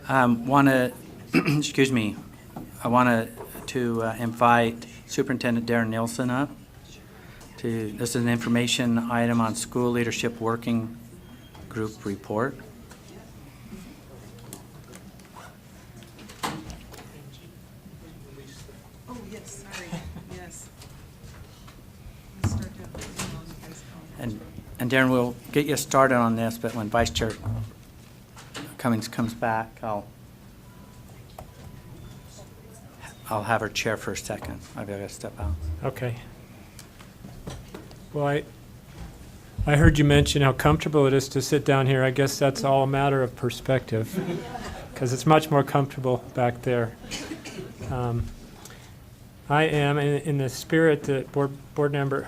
Want to, excuse me, I want to invite Superintendent Darren Nielsen up. This is an information item on School Leadership Working Group report. Oh, yes, sorry. Yes. And Darren, we'll get you started on this, but when Vice Chair Cummings comes back, I'll have her chair for a second. I've got to step out. Okay. Well, I heard you mention how comfortable it is to sit down here. I guess that's all a matter of perspective, because it's much more comfortable back there. I am, in the spirit that Board Member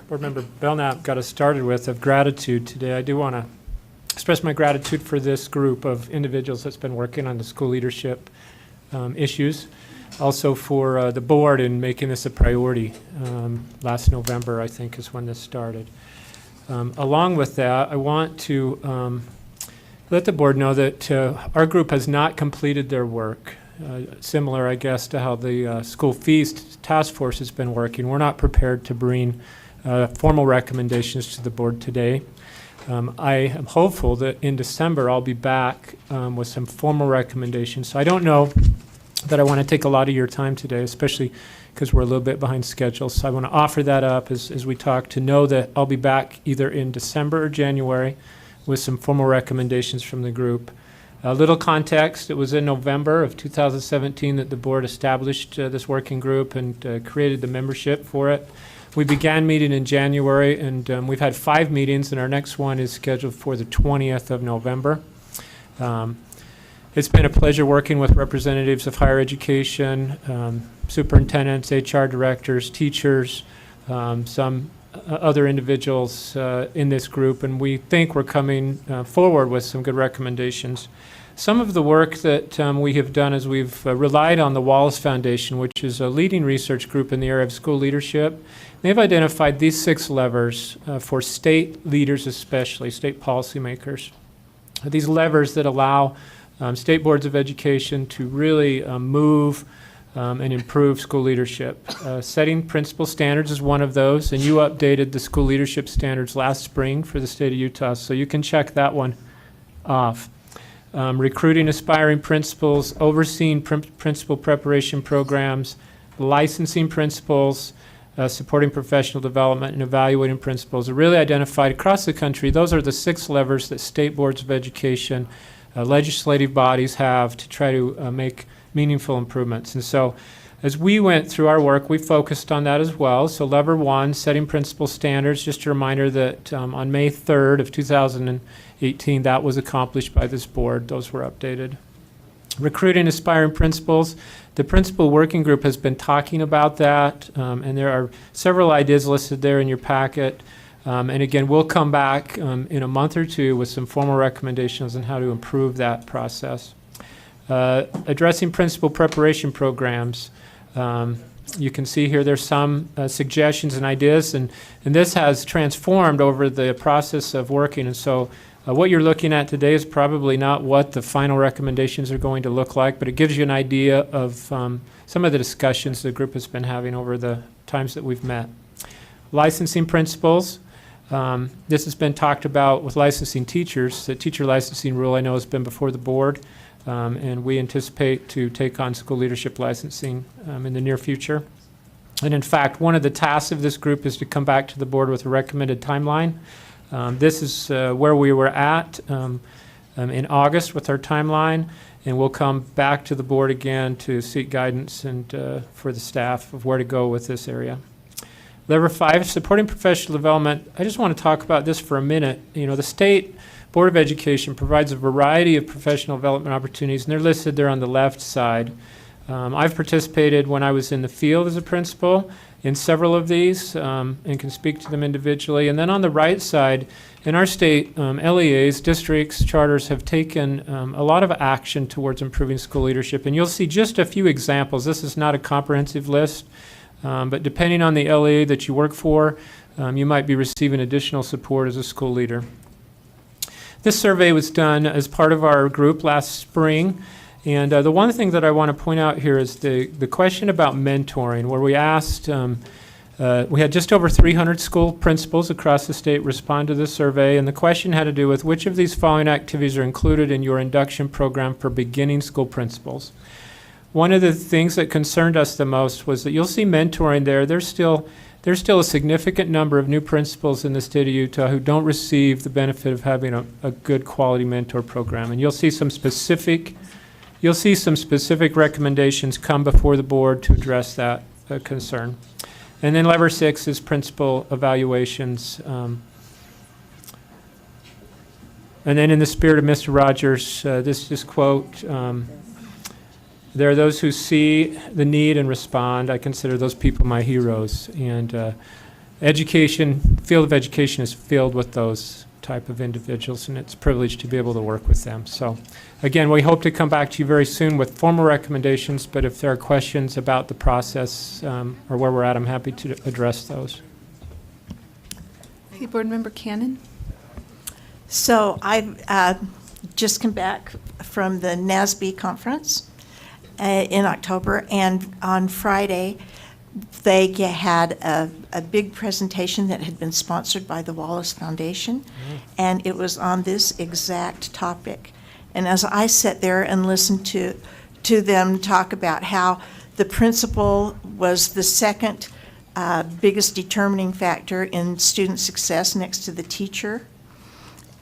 Belknap got us started with, of gratitude today. I do want to express my gratitude for this group of individuals that's been working on the school leadership issues. Also for the board in making this a priority. Last November, I think, is when this started. Along with that, I want to let the board know that our group has not completed their work. Similar, I guess, to how the school fees task force has been working. We're not prepared to bring formal recommendations to the board today. I am hopeful that in December I'll be back with some formal recommendations. So I don't know that I want to take a lot of your time today, especially because we're a little bit behind schedule. So I want to offer that up as we talk, to know that I'll be back either in December or January with some formal recommendations from the group. A little context, it was in November of 2017 that the board established this working group and created the membership for it. We began meeting in January, and we've had 5 meetings, and our next one is scheduled for the 20th of November. It's been a pleasure working with representatives of higher education, superintendents, HR directors, teachers, some other individuals in this group, and we think we're coming forward with some good recommendations. Some of the work that we have done is we've relied on the Wallace Foundation, which is a leading research group in the area of school leadership. They've identified these 6 levers for state leaders, especially state policymakers. These levers that allow state boards of education to really move and improve school leadership. Setting principal standards is one of those, and you updated the school leadership standards last spring for the state of Utah, so you can check that one off. Recruiting aspiring principals, overseeing principal preparation programs, licensing principals, supporting professional development, and evaluating principals are really identified across the country. Those are the 6 levers that state boards of education, legislative bodies have to try to make meaningful improvements. And so as we went through our work, we focused on that as well. So lever 1, setting principal standards, just a reminder that on May 3rd of 2018, that was accomplished by this board. Those were updated. Recruiting aspiring principals. The principal working group has been talking about that, and there are several ideas listed there in your packet. And again, we'll come back in a month or 2 with some formal recommendations on how to improve that process. Addressing principal preparation programs. You can see here there's some suggestions and ideas, and this has transformed over the process of working. And so what you're looking at today is probably not what the final recommendations are going to look like, but it gives you an idea of some of the discussions the group has been having over the times that we've met. Licensing principles. This has been talked about with licensing teachers. The teacher licensing rule I know has been before the board, and we anticipate to take on school leadership licensing in the near future. And in fact, one of the tasks of this group is to come back to the board with a recommended timeline. This is where we were at in August with our timeline, and we'll come back to the board again to seek guidance and for the staff of where to go with this area. Lever 5, supporting professional development. I just want to talk about this for a minute. You know, the State Board of Education provides a variety of professional development opportunities, and they're listed there on the left side. I've participated when I was in the field as a principal in several of these and can speak to them individually. And then on the right side, in our state, LEAs, districts, charters have taken a lot of action towards improving school leadership. And you'll see just a few examples. This is not a comprehensive list, but depending on the LEA that you work for, you might be receiving additional support as a school leader. This survey was done as part of our group last spring. And the one thing that I want to point out here is the question about mentoring, where we asked, we had just over 300 school principals across the state respond to this survey, and the question had to do with which of these following activities are included in your induction program for beginning school principals. One of the things that concerned us the most was that you'll see mentoring there. There's still a significant number of new principals in the state of Utah who don't receive the benefit of having a good quality mentor program, and you'll see some specific recommendations come before the board to address that concern. And then lever 6 is principal evaluations. And then in the spirit of Mr. Rogers, this quote, there are those who see the need and respond. I consider those people my heroes. And field of education is filled with those type of individuals, and it's a privilege to be able to work with them. So again, we hope to come back to you very soon with formal recommendations, but if there are questions about the process or where we're at, I'm happy to address those. Hey, Board Member Cannon. So I've just come back from the NASB conference in October, and on Friday they had a big presentation that had been sponsored by the Wallace Foundation, and it was on this exact topic. And as I sat there and listened to them talk about how the principal was the second biggest determining factor in student success next to the teacher,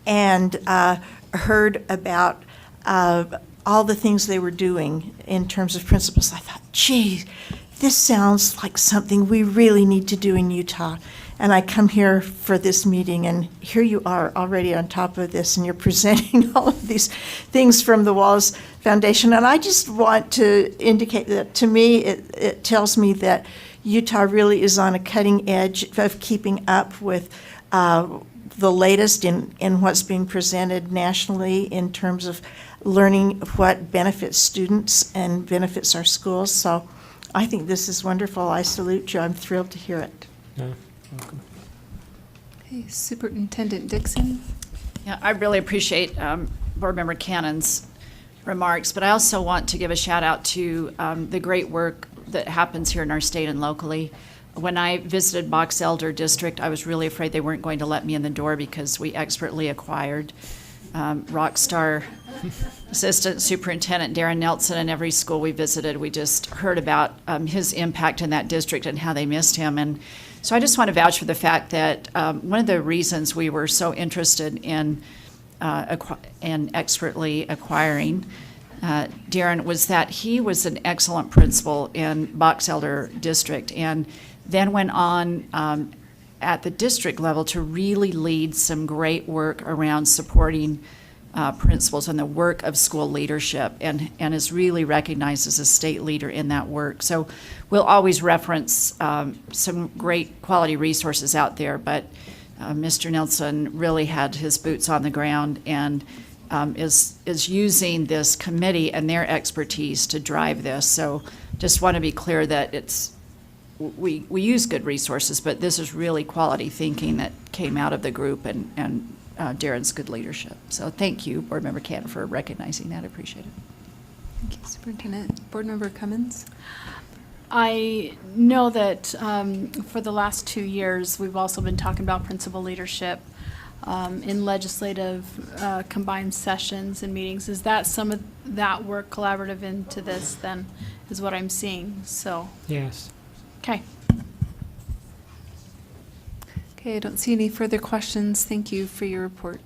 and heard about all the things they were doing in terms of principals, I thought, gee, this sounds like something we really need to do in Utah. And I come here for this meeting, and here you are already on top of this, and you're presenting all of these things from the Wallace Foundation. And I just want to indicate that, to me, it tells me that Utah really is on a cutting edge of keeping up with the latest in what's being presented nationally in terms of learning what benefits students and benefits our schools. So I think this is wonderful. I salute you. I'm thrilled to hear it. Yeah, welcome. Hey, Superintendent Dixon. Yeah, I really appreciate Board Member Cannon's remarks, but I also want to give a shout out to the great work that happens here in our state and locally. When I visited Box Elder District, I was really afraid they weren't going to let me in the door because we expertly acquired rock star Assistant Superintendent Darren Nelson. In every school we visited, we just heard about his impact in that district and how they missed him. And so I just want to vouch for the fact that one of the reasons we were so interested in expertly acquiring Darren was that he was an excellent principal in Box Elder District, and then went on at the district level to really lead some great work around supporting principals and the work of school leadership, and is really recognized as a state leader in that work. So we'll always reference some great quality resources out there, but Mr. Nelson really had his boots on the ground and is using this committee and their expertise to drive this. So just want to be clear that we use good resources, but this is really quality thinking that came out of the group and Darren's good leadership. So thank you, Board Member Cannon, for recognizing that. I appreciate it. Thank you, Superintendent. Board Member Cummins. I know that for the last 2 years, we've also been talking about principal leadership in legislative combined sessions and meetings. Is that some of that work collaborative into this then, is what I'm seeing? So. Yes. Okay. Okay, I don't see any further questions. Thank you for your report.